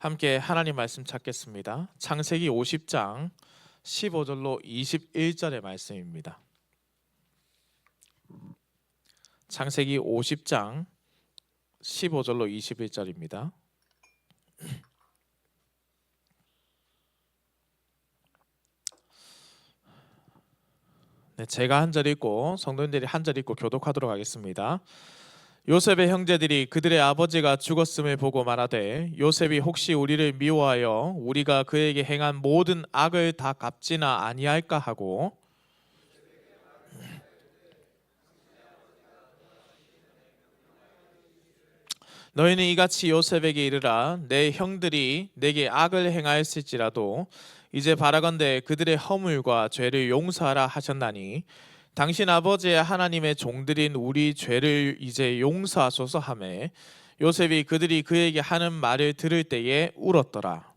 함께 하나님 말씀 찾겠습니다. 창세기 50장 15절로 21절의 말씀입니다. 창세기 50장 15절로 21절입니다. 네, 제가 한 절 읽고 성도님들이 한 절 읽고 교독하도록 하겠습니다. 요셉의 형제들이 그들의 아버지가 죽었음을 보고 말하되 요셉이 혹시 우리를 미워하여 우리가 그에게 행한 모든 악을 다 갚지나 아니할까 하고 너희는 이같이 요셉에게 이르라 내 형들이 내게 악을 행하였을지라도 이제 바라건대 그들의 허물과 죄를 용서하라 하셨나니 당신 아버지의 하나님의 종들인 우리 죄를 이제 용서하소서 하매 요셉이 그들이 그에게 하는 말을 들을 때에 울었더라.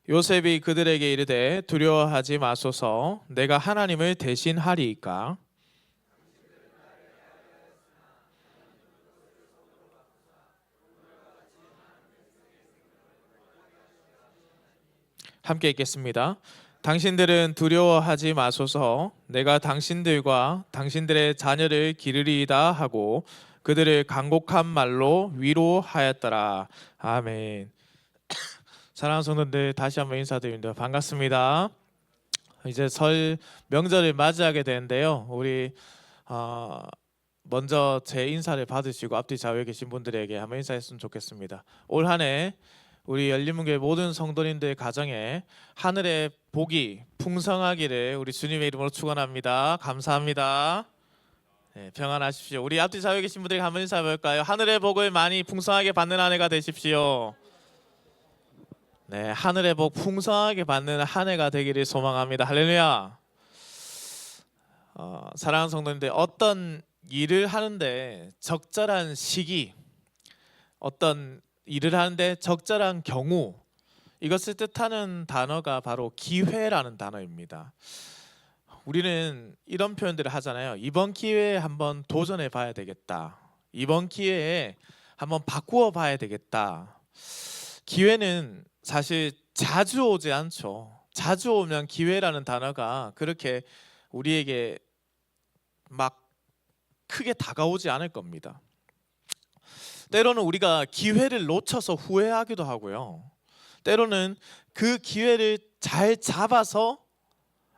요셉이 그들에게 이르되 두려워하지 마소서 내가 하나님을 대신하리이까. 함께 읽겠습니다. 당신들은 두려워하지 마소서 내가 당신들과 당신들의 자녀를 기르리이다 하고 그들을 간곡한 말로 위로하였더라. 아멘. 사랑하는 성도들 다시 한번 인사드립니다. 반갑습니다. 이제 설 명절을 맞이하게 되는데요. 우리 먼저 제 인사를 받으시고 앞뒤 좌우에 계신 분들에게 한번 인사했으면 좋겠습니다. 올 한 해 우리 열린문교회 모든 성도님들 가정에 하늘의 복이 풍성하기를 우리 주님의 이름으로 축원합니다. 감사합니다. 네, 평안하십시오. 우리 앞뒤 좌우에 계신 분들에게 한번 인사해 볼까요? 하늘의 복을 많이 풍성하게 받는 한 해가 되십시오. 네, 하늘의 복 풍성하게 받는 한 해가 되기를 소망합니다. 할렐루야. 사랑하는 성도님들, 어떤 일을 하는데 적절한 시기, 어떤 일을 하는데 적절한 경우, 이것을 뜻하는 단어가 바로 기회라는 단어입니다. 우리는 이런 표현들을 하잖아요. 이번 기회에 한번 도전해 봐야 되겠다. 이번 기회에 한번 바꾸어 봐야 되겠다. 기회는 사실 자주 오지 않죠. 자주 오면 기회라는 단어가 그렇게 우리에게 막 크게 다가오지 않을 겁니다. 때로는 우리가 기회를 놓쳐서 후회하기도 하고요. 때로는 그 기회를 잘 잡아서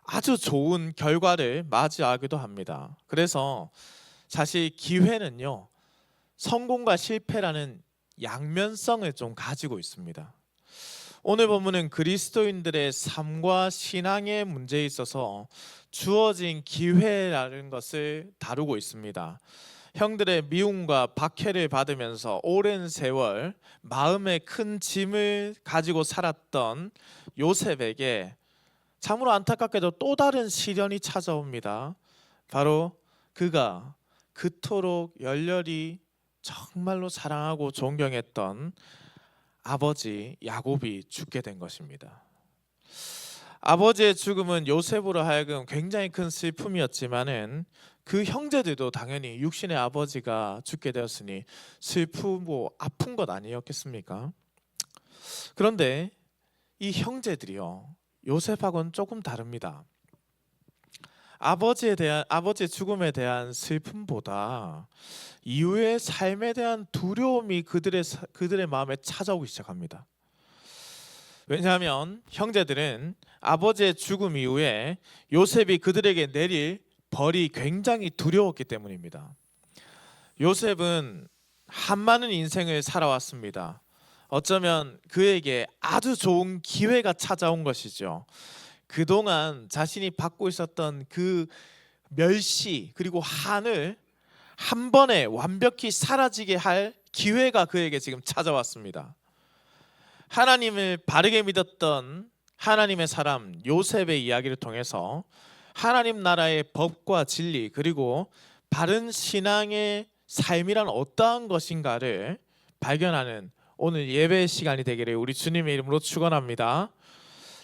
아주 좋은 결과를 맞이하기도 합니다. 그래서 사실 기회는요, 성공과 실패라는 양면성을 좀 가지고 있습니다. 오늘 본문은 그리스도인들의 삶과 신앙의 문제에 있어서 주어진 기회라는 것을 다루고 있습니다. 형들의 미움과 박해를 받으면서 오랜 세월 마음에 큰 짐을 가지고 살았던 요셉에게 참으로 안타깝게도 또 다른 시련이 찾아옵니다. 바로 그가 그토록 열렬히 정말로 사랑하고 존경했던 아버지 야곱이 죽게 된 것입니다. 아버지의 죽음은 요셉으로 하여금 굉장히 큰 슬픔이었지만은 그 형제들도 당연히 육신의 아버지가 죽게 되었으니 슬프고 아픈 것 아니었겠습니까? 그런데 이 형제들이요, 요셉하고는 조금 다릅니다. 아버지의 죽음에 대한 슬픔보다 이후의 삶에 대한 두려움이 그들의 마음에 찾아오기 시작합니다. 왜냐하면 형제들은 아버지의 죽음 이후에 요셉이 그들에게 내릴 벌이 굉장히 두려웠기 때문입니다. 요셉은 한많은 인생을 살아왔습니다. 어쩌면 그에게 아주 좋은 기회가 찾아온 것이죠. 그동안 자신이 받고 있었던 그 멸시 그리고 한을 한 번에 완벽히 사라지게 할 기회가 그에게 지금 찾아왔습니다. 하나님을 바르게 믿었던 하나님의 사람 요셉의 이야기를 통해서 하나님 나라의 법과 진리 그리고 바른 신앙의 삶이란 어떠한 것인가를 발견하는 오늘 예배 시간이 되기를 우리 주님의 이름으로 축원합니다.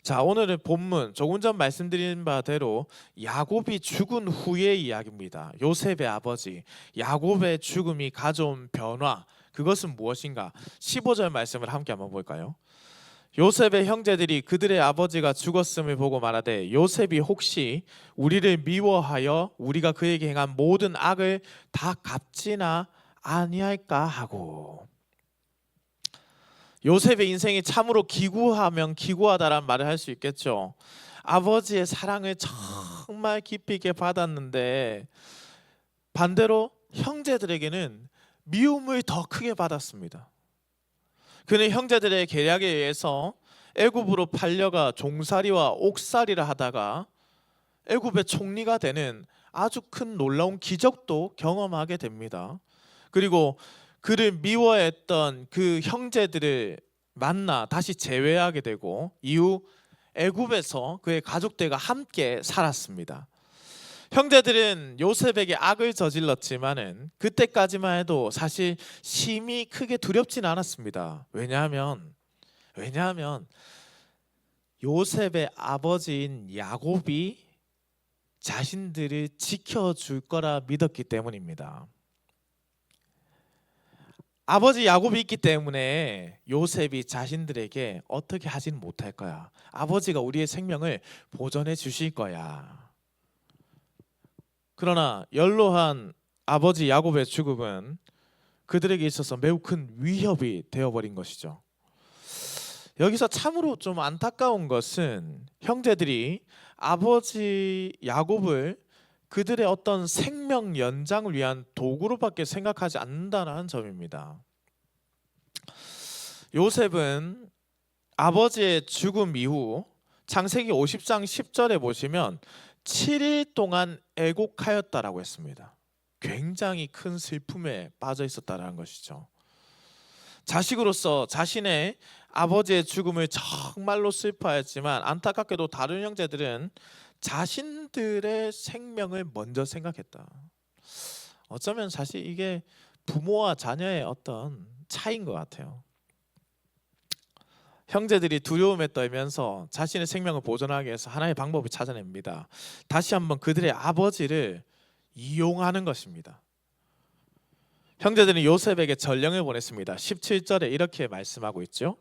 자, 오늘은 본문 조금 전 말씀드린 바대로 야곱이 죽은 후의 이야기입니다. 요셉의 아버지 야곱의 죽음이 가져온 변화, 그것은 무엇인가? 15절 말씀을 함께 한번 볼까요? 요셉의 형제들이 그들의 아버지가 죽었음을 보고 말하되 요셉이 혹시 우리를 미워하여 우리가 그에게 행한 모든 악을 다 갚지나 아니할까 하고. 요셉의 인생이 참으로 기구하면 기구하다란 말을 할 수 있겠죠. 아버지의 사랑을 정말 깊이 있게 받았는데 반대로 형제들에게는 미움을 더 크게 받았습니다. 그는 형제들의 계략에 의해서 애굽으로 팔려가 종살이와 옥살이를 하다가 애굽의 총리가 되는 아주 큰 놀라운 기적도 경험하게 됩니다. 그리고 그를 미워했던 그 형제들을 만나 다시 재회하게 되고 이후 애굽에서 그의 가족들과 함께 살았습니다. 형제들은 요셉에게 악을 저질렀지만은 그때까지만 해도 사실 심히 크게 두렵진 않았습니다. 왜냐하면 요셉의 아버지인 야곱이 자신들을 지켜줄 거라 믿었기 때문입니다. 아버지 야곱이 있기 때문에 요셉이 자신들에게 어떻게 하진 못할 거야. 아버지가 우리의 생명을 보존해 주실 거야. 그러나 연로한 아버지 야곱의 죽음은 그들에게 있어서 매우 큰 위협이 되어버린 것이죠. 여기서 참으로 좀 안타까운 것은 형제들이 아버지 야곱을 그들의 어떤 생명 연장을 위한 도구로밖에 생각하지 않는다는 점입니다. 요셉은 아버지의 죽음 이후 창세기 50장 10절에 보시면 7일 동안 애곡하였다라고 했습니다. 굉장히 큰 슬픔에 빠져 있었다는 것이죠. 자식으로서 자신의 아버지의 죽음을 정말로 슬퍼했지만 안타깝게도 다른 형제들은 자신들의 생명을 먼저 생각했다. 어쩌면 사실 이게 부모와 자녀의 어떤 차이인 것 같아요. 형제들이 두려움에 떨면서 자신의 생명을 보존하기 위해서 하나의 방법을 찾아냅니다. 다시 한번 그들의 아버지를 이용하는 것입니다. 형제들은 요셉에게 전령을 보냈습니다. 17절에 이렇게 말씀하고 있죠.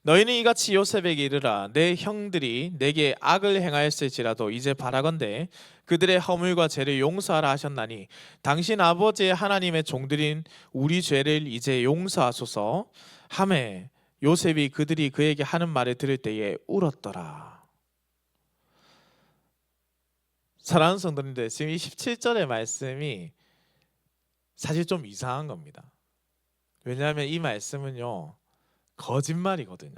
너희는 이같이 요셉에게 이르라. 내 형들이 내게 악을 행하였을지라도 이제 바라건대 그들의 허물과 죄를 용서하라 하셨나니 당신 아버지의 하나님의 종들인 우리 죄를 이제 용서하소서 하매 요셉이 그들이 그에게 하는 말을 들을 때에 울었더라. 사랑하는 성도님들, 지금 이 17절의 말씀이 사실 좀 이상한 겁니다. 왜냐하면 이 말씀은요 거짓말이거든요.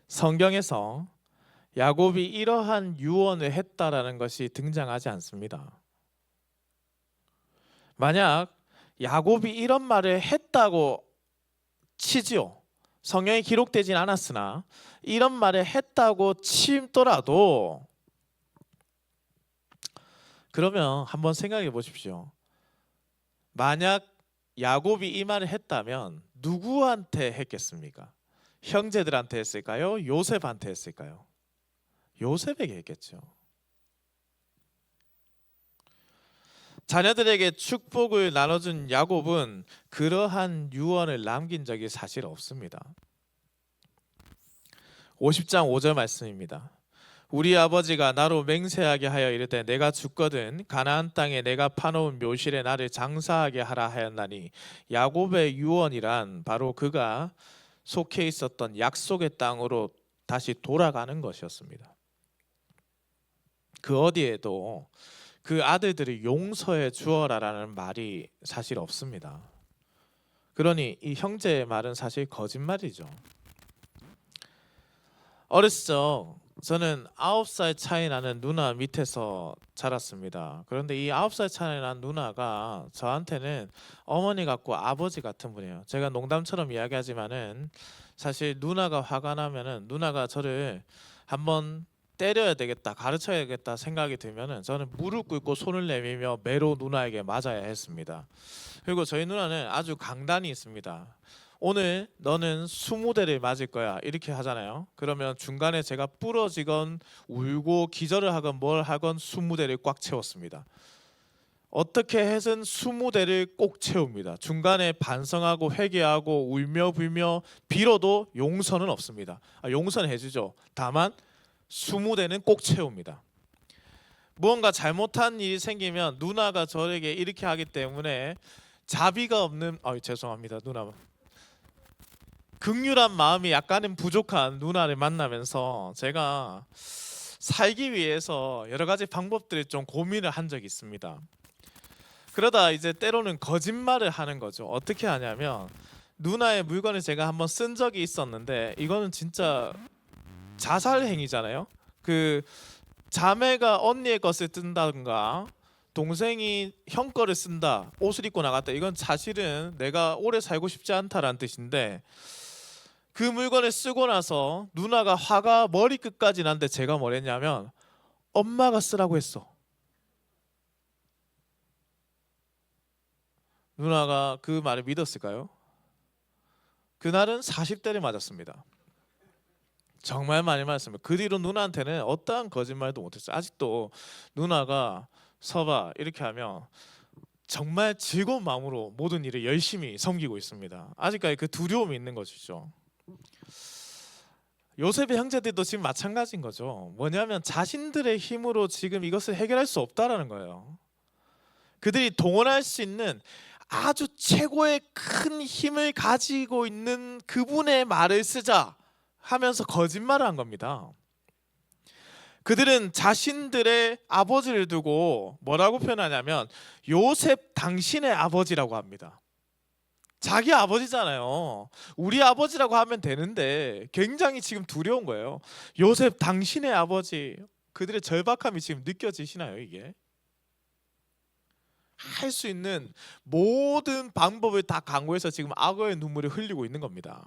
성경에서 야곱이 이러한 유언을 했다라는 것이 등장하지 않습니다. 만약 야곱이 이런 말을 했다고 치지요. 성경에 기록되진 않았으나 이런 말을 했다고 치더라도 그러면 한번 생각해 보십시오. 만약 야곱이 이 말을 했다면 누구한테 했겠습니까? 형제들한테 했을까요? 요셉한테 했을까요? 요셉에게 했겠죠. 자녀들에게 축복을 나눠준 야곱은 그러한 유언을 남긴 적이 사실 없습니다. 50장 5절 말씀입니다. 우리 아버지가 나로 맹세하게 하여 이르되 내가 죽거든 가나안 땅에 내가 파놓은 묘실에 나를 장사하게 하라 하였나니 야곱의 유언이란 바로 그가 속해 있었던 약속의 땅으로 다시 돌아가는 것이었습니다. 그 어디에도 그 아들들을 용서해 주어라라는 말이 사실 없습니다. 그러니 이 형제의 말은 사실 거짓말이죠. 어렸을 적 저는 9살 차이 나는 누나 밑에서 자랐습니다. 그런데 이 9살 차이 나는 누나가 저한테는 어머니 같고 아버지 같은 분이에요. 제가 농담처럼 이야기하지만은 사실 누나가 화가 나면은 누나가 저를 한번 때려야 되겠다, 가르쳐야겠다 생각이 들면은 저는 무릎 꿇고 손을 내밀며 매로 누나에게 맞아야 했습니다. 그리고 저희 누나는 아주 강단이 있습니다. 오늘 너는 20대를 맞을 거야 이렇게 하잖아요. 그러면 중간에 제가 부러지건 울고 기절을 하건 뭘 하건 20대를 꽉 채웠습니다. 어떻게 해서든 20대를 꼭 채웁니다. 중간에 반성하고 회개하고 울며 불며 빌어도 용서는 없습니다. 용서는 해주죠. 다만 20대는 꼭 채웁니다. 무언가 잘못한 일이 생기면 누나가 저에게 이렇게 하기 때문에 자비가 없는 죄송합니다 누나, 극률한 마음이 약간은 부족한 누나를 만나면서 제가 살기 위해서 여러 가지 방법들을 좀 고민을 한 적이 있습니다. 그러다 이제 때로는 거짓말을 하는 거죠. 어떻게 하냐면 누나의 물건을 제가 한번 쓴 적이 있었는데 이거는 진짜 자살 행위잖아요. 그 자매가 언니의 것을 뜬다든가 동생이 형 거를 쓴다, 옷을 입고 나갔다, 이건 사실은 내가 오래 살고 싶지 않다라는 뜻인데 그 물건을 쓰고 나서 누나가 화가 머리끝까지 났는데 제가 뭘 했냐면 엄마가 쓰라고 했어. 누나가 그 말을 믿었을까요? 그날은 40대를 맞았습니다. 정말 많이 맞았습니다. 그 뒤로 누나한테는 어떠한 거짓말도 못했어요. 아직도 누나가 서봐 이렇게 하면 정말 즐거운 마음으로 모든 일을 열심히 섬기고 있습니다. 아직까지 그 두려움이 있는 것이죠. 요셉의 형제들도 지금 마찬가지인 거죠. 뭐냐면 자신들의 힘으로 지금 이것을 해결할 수 없다라는 거예요. 그들이 동원할 수 있는 아주 최고의 큰 힘을 가지고 있는 그분의 말을 쓰자 하면서 거짓말을 한 겁니다. 그들은 자신들의 아버지를 두고 뭐라고 표현하냐면 요셉 당신의 아버지라고 합니다. 자기 아버지잖아요. 우리 아버지라고 하면 되는데 굉장히 지금 두려운 거예요. 요셉 당신의 아버지. 그들의 절박함이 지금 느껴지시나요? 이게 할 수 있는 모든 방법을 다 강구해서 지금 악어의 눈물을 흘리고 있는 겁니다.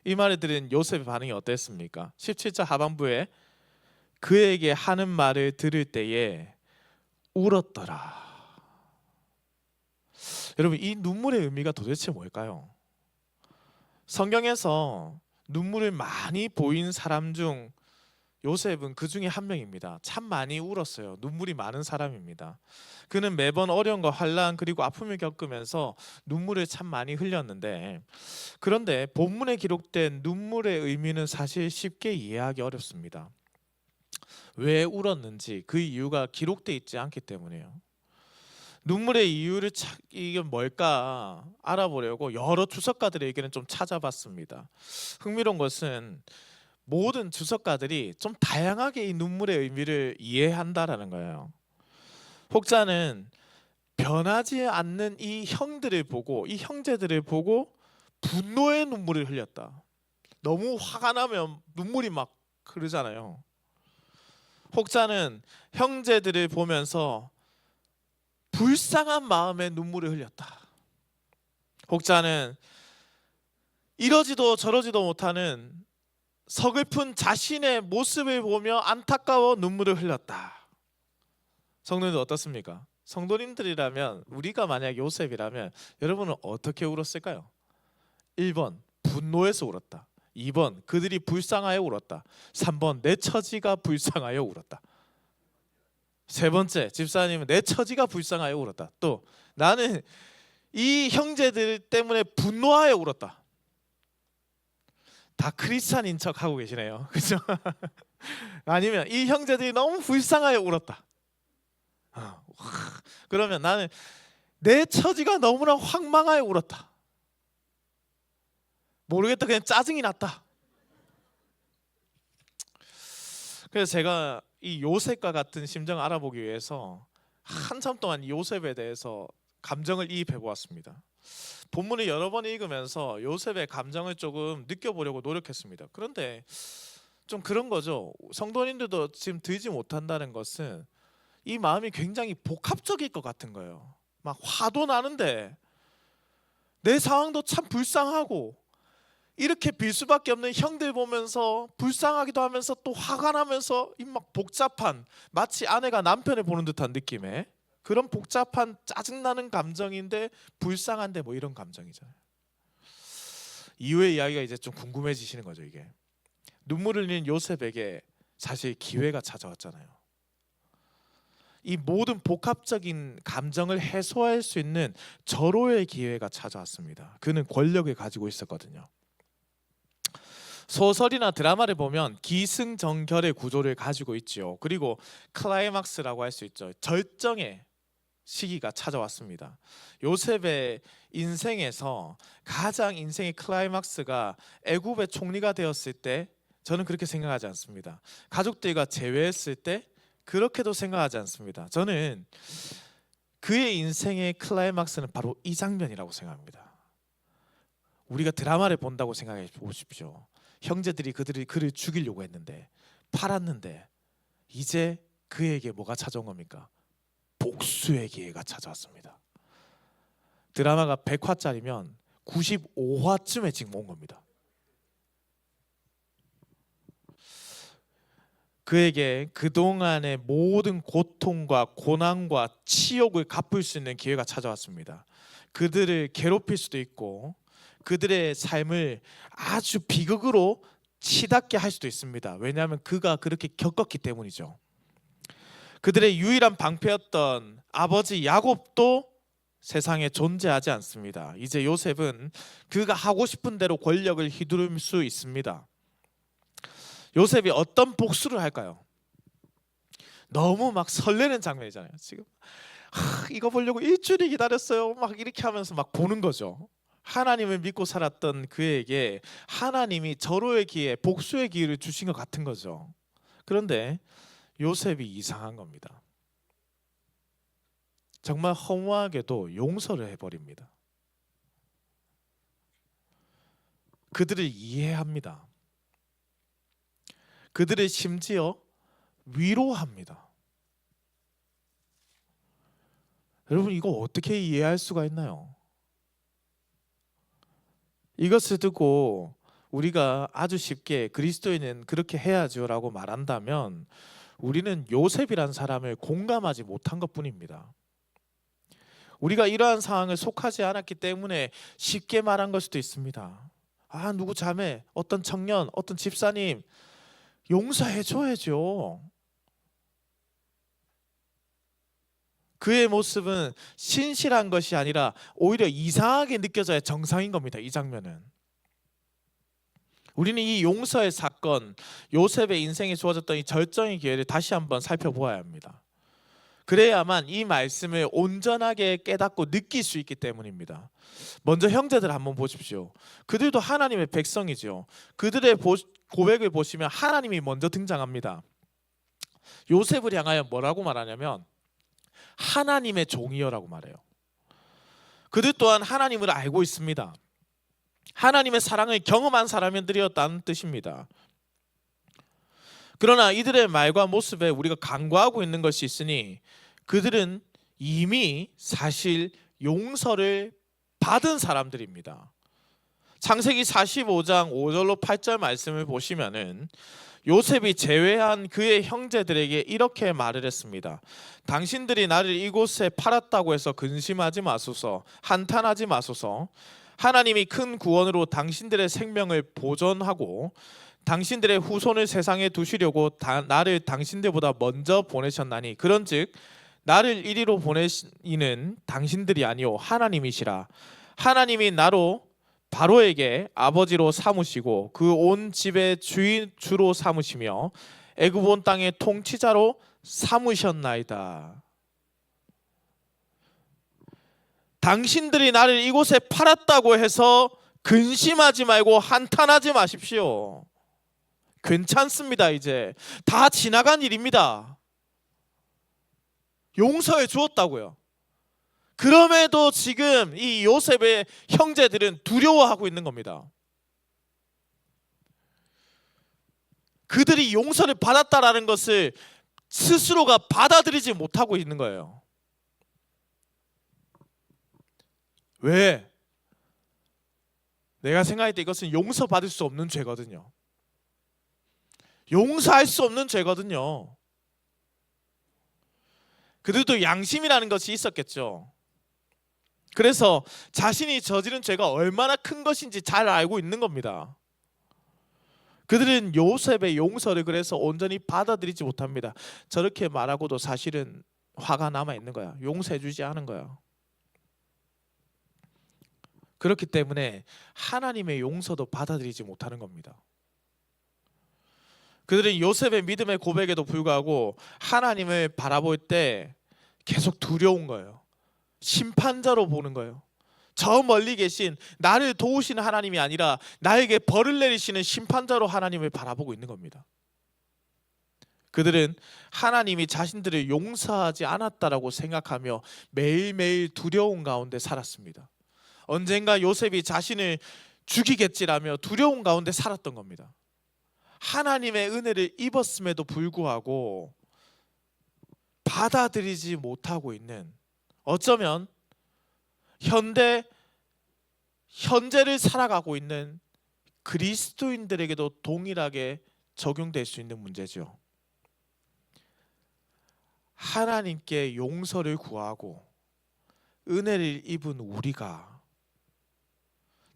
이 말을 들은 요셉의 반응이 어땠습니까? 17절 하반부에 그에게 하는 말을 들을 때에 울었더라. 여러분, 이 눈물의 의미가 도대체 뭘까요? 성경에서 눈물을 많이 보인 사람 중 요셉은 그 중에 한 명입니다. 참 많이 울었어요. 눈물이 많은 사람입니다. 그는 매번 어려움과 환난 그리고 아픔을 겪으면서 눈물을 참 많이 흘렸는데, 그런데 본문에 기록된 눈물의 의미는 사실 쉽게 이해하기 어렵습니다. 왜 울었는지 그 이유가 기록되어 있지 않기 때문이에요. 눈물의 이유를 이게 뭘까 알아보려고 여러 주석가들의 의견을 좀 찾아봤습니다. 흥미로운 것은 모든 주석가들이 좀 다양하게 이 눈물의 의미를 이해한다라는 거예요. 혹자는 변하지 않는 이 형들을 보고, 이 형제들을 보고 분노의 눈물을 흘렸다. 너무 화가 나면 눈물이 막 흐르잖아요. 혹자는 형제들을 보면서 불쌍한 마음에 눈물을 흘렸다. 혹자는 이러지도 저러지도 못하는 서글픈 자신의 모습을 보며 안타까워 눈물을 흘렸다. 성도님들 어떻습니까? 성도님들이라면, 우리가 만약 요셉이라면 여러분은 어떻게 울었을까요? 1번 분노해서 울었다. 2번 그들이 불쌍하여 울었다. 3번 내 처지가 불쌍하여 울었다. 세 번째, 집사님은 내 처지가 불쌍하여 울었다. 또 나는 이 형제들 때문에 분노하여 울었다. 다 크리스찬인 척 하고 계시네요. 그죠? 아니면 이 형제들이 너무 불쌍하여 울었다. 그러면 나는 내 처지가 너무나 황망하여 울었다. 모르겠다, 그냥 짜증이 났다. 그래서 제가 이 요셉과 같은 심정을 알아보기 위해서 한참 동안 이 요셉에 대해서 감정을 이입해 보았습니다. 본문을 여러 번 읽으면서 요셉의 감정을 조금 느껴보려고 노력했습니다. 그런데 좀 그런 거죠. 성도님들도 지금 들지 못한다는 것은 이 마음이 굉장히 복합적일 것 같은 거예요. 막 화도 나는데 내 상황도 참 불쌍하고, 이렇게 빌 수밖에 없는 형들 보면서 불쌍하기도 하면서 또 화가 나면서 이 막 복잡한, 마치 아내가 남편을 보는 듯한 느낌의 그런 복잡한 짜증나는 감정인데 불쌍한데 뭐 이런 감정이잖아요. 이후의 이야기가 이제 좀 궁금해지시는 거죠. 이게 눈물을 흘리는 요셉에게 사실 기회가 찾아왔잖아요. 이 모든 복합적인 감정을 해소할 수 있는 절호의 기회가 찾아왔습니다. 그는 권력을 가지고 있었거든요. 소설이나 드라마를 보면 기승전결의 구조를 가지고 있죠. 그리고 클라이막스라고 할 수 있죠. 절정의 시기가 찾아왔습니다. 요셉의 인생에서 가장 인생의 클라이막스가 애굽의 총리가 되었을 때, 저는 그렇게 생각하지 않습니다. 가족들과 재회했을 때 그렇게도 생각하지 않습니다. 저는 그의 인생의 클라이막스는 바로 이 장면이라고 생각합니다. 우리가 드라마를 본다고 생각해 보십시오. 형제들이 그를 죽이려고 했는데 팔았는데 이제 그에게 뭐가 찾아온 겁니까? 복수의 기회가 찾아왔습니다. 드라마가 100화짜리면 95화쯤에 지금 온 겁니다. 그에게 그동안의 모든 고통과 고난과 치욕을 갚을 수 있는 기회가 찾아왔습니다. 그들을 괴롭힐 수도 있고 그들의 삶을 아주 비극으로 치닫게 할 수도 있습니다. 왜냐하면 그가 그렇게 겪었기 때문이죠. 그들의 유일한 방패였던 아버지 야곱도 세상에 존재하지 않습니다. 이제 요셉은 그가 하고 싶은 대로 권력을 휘두를 수 있습니다. 요셉이 어떤 복수를 할까요? 너무 막 설레는 장면이잖아요. 지금 이거 보려고 일주일이 기다렸어요. 막 이렇게 하면서 막 보는 거죠. 하나님을 믿고 살았던 그에게 하나님이 절호의 기회, 복수의 기회를 주신 것 같은 거죠. 그런데 요셉이 이상한 겁니다. 정말 허무하게도 용서를 해버립니다. 그들을 이해합니다. 그들을 심지어 위로합니다. 여러분, 이거 어떻게 이해할 수가 있나요? 이것을 듣고 우리가 아주 쉽게 그리스도인은 그렇게 해야죠 라고 말한다면 우리는 요셉이란 사람을 공감하지 못한 것뿐입니다. 우리가 이러한 상황을 속하지 않았기 때문에 쉽게 말한 걸 수도 있습니다. 아, 누구 자매, 어떤 청년, 어떤 집사님 용서해 줘야죠. 그의 모습은 신실한 것이 아니라 오히려 이상하게 느껴져야 정상인 겁니다. 이 장면은. 우리는 이 용서의 사건, 요셉의 인생에 주어졌던 이 절정의 기회를 다시 한번 살펴보아야 합니다. 그래야만 이 말씀을 온전하게 깨닫고 느낄 수 있기 때문입니다. 먼저 형제들 한번 보십시오. 그들도 하나님의 백성이죠. 그들의 고백을 보시면 하나님이 먼저 등장합니다. 요셉을 향하여 뭐라고 말하냐면 하나님의 종이여라고 말해요. 그들 또한 하나님을 알고 있습니다. 하나님의 사랑을 경험한 사람들이었다는 뜻입니다. 그러나 이들의 말과 모습에 우리가 간과하고 있는 것이 있으니 그들은 이미 사실 용서를 받은 사람들입니다. 창세기 45장 5절로 8절 말씀을 보시면은 요셉이 제외한 그의 형제들에게 이렇게 말을 했습니다. 당신들이 나를 이곳에 팔았다고 해서 근심하지 마소서, 한탄하지 마소서. 하나님이 큰 구원으로 당신들의 생명을 보존하고 당신들의 후손을 세상에 두시려고 나를 당신들보다 먼저 보내셨나니 그런즉 나를 이리로 보내시는 당신들이 아니오 하나님이시라. 하나님이 나로 바로에게 아버지로 삼으시고 그 온 집의 주로 삼으시며 애굽 온 땅의 통치자로 삼으셨나이다. 당신들이 나를 이곳에 팔았다고 해서 근심하지 말고 한탄하지 마십시오. 괜찮습니다. 이제 다 지나간 일입니다. 용서해 주었다고요. 그럼에도 지금 이 요셉의 형제들은 두려워하고 있는 겁니다. 그들이 용서를 받았다라는 것을 스스로가 받아들이지 못하고 있는 거예요. 왜? 내가 생각할 때 이것은 용서받을 수 없는 죄거든요. 용서할 수 없는 죄거든요. 그들도 양심이라는 것이 있었겠죠. 그래서 자신이 저지른 죄가 얼마나 큰 것인지 잘 알고 있는 겁니다. 그들은 요셉의 용서를 그래서 온전히 받아들이지 못합니다. 저렇게 말하고도 사실은 화가 남아 있는 거야. 용서해 주지 않은 거야. 그렇기 때문에 하나님의 용서도 받아들이지 못하는 겁니다. 그들은 요셉의 믿음의 고백에도 불구하고 하나님을 바라볼 때 계속 두려운 거예요. 심판자로 보는 거예요. 저 멀리 계신 나를 도우시는 하나님이 아니라 나에게 벌을 내리시는 심판자로 하나님을 바라보고 있는 겁니다. 그들은 하나님이 자신들을 용서하지 않았다라고 생각하며 매일매일 두려움 가운데 살았습니다. 언젠가 요셉이 자신을 죽이겠지라며 두려움 가운데 살았던 겁니다. 하나님의 은혜를 입었음에도 불구하고 받아들이지 못하고 있는, 어쩌면 현재를 살아가고 있는 그리스도인들에게도 동일하게 적용될 수 있는 문제죠. 하나님께 용서를 구하고 은혜를 입은 우리가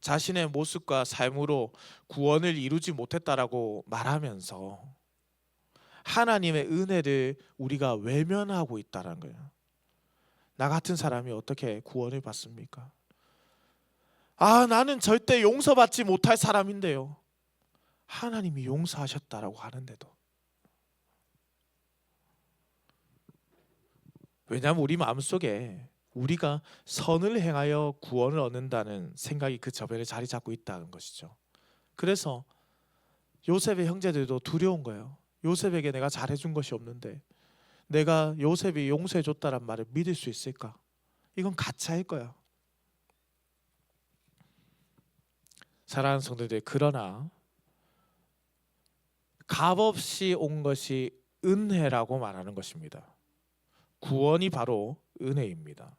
자신의 모습과 삶으로 구원을 이루지 못했다라고 말하면서 하나님의 은혜를 우리가 외면하고 있다는 거예요. 나 같은 사람이 어떻게 구원을 받습니까? 나는 절대 용서받지 못할 사람인데요. 하나님이 용서하셨다라고 하는데도. 왜냐하면 우리 마음속에 우리가 선을 행하여 구원을 얻는다는 생각이 그 저변에 자리 잡고 있다는 것이죠. 그래서 요셉의 형제들도 두려운 거예요. 요셉에게 내가 잘해준 것이 없는데 내가 요셉이 용서해줬다란 말을 믿을 수 있을까? 이건 가짜일 거야. 사랑하는 성도들, 그러나 값없이 온 것이 은혜라고 말하는 것입니다. 구원이 바로 은혜입니다.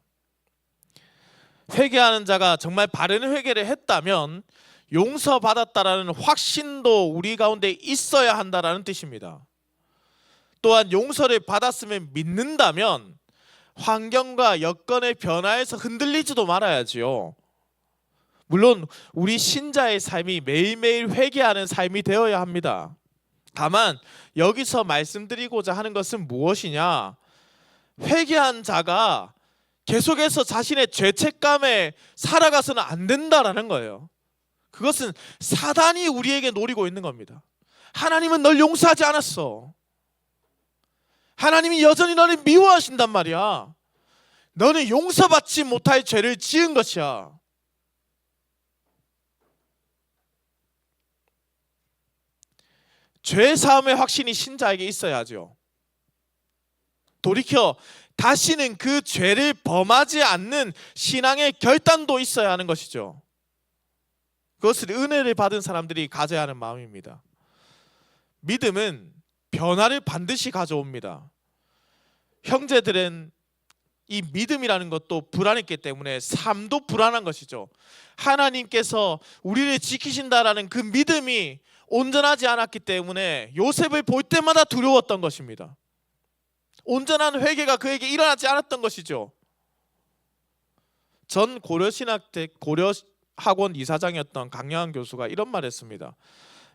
회개하는 자가 정말 바른 회개를 했다면 용서받았다라는 확신도 우리 가운데 있어야 한다라는 뜻입니다. 또한 용서를 받았으면 믿는다면 환경과 여건의 변화에서 흔들리지도 말아야지요. 물론 우리 신자의 삶이 매일매일 회개하는 삶이 되어야 합니다. 다만 여기서 말씀드리고자 하는 것은 무엇이냐? 회개한 자가 계속해서 자신의 죄책감에 살아가서는 안 된다라는 거예요. 그것은 사단이 우리에게 노리고 있는 겁니다. 하나님은 널 용서하지 않았어. 하나님이 여전히 너를 미워하신단 말이야. 너는 용서받지 못할 죄를 지은 것이야. 죄 사함의 확신이 신자에게 있어야죠. 돌이켜 다시는 그 죄를 범하지 않는 신앙의 결단도 있어야 하는 것이죠. 그것을 은혜를 받은 사람들이 가져야 하는 마음입니다. 믿음은 변화를 반드시 가져옵니다. 형제들은 이 믿음이라는 것도 불안했기 때문에 삶도 불안한 것이죠. 하나님께서 우리를 지키신다라는 그 믿음이 온전하지 않았기 때문에 요셉을 볼 때마다 두려웠던 것입니다. 온전한 회개가 그에게 일어나지 않았던 것이죠. 전 고려학원 이사장이었던 강영한 교수가 이런 말을 했습니다.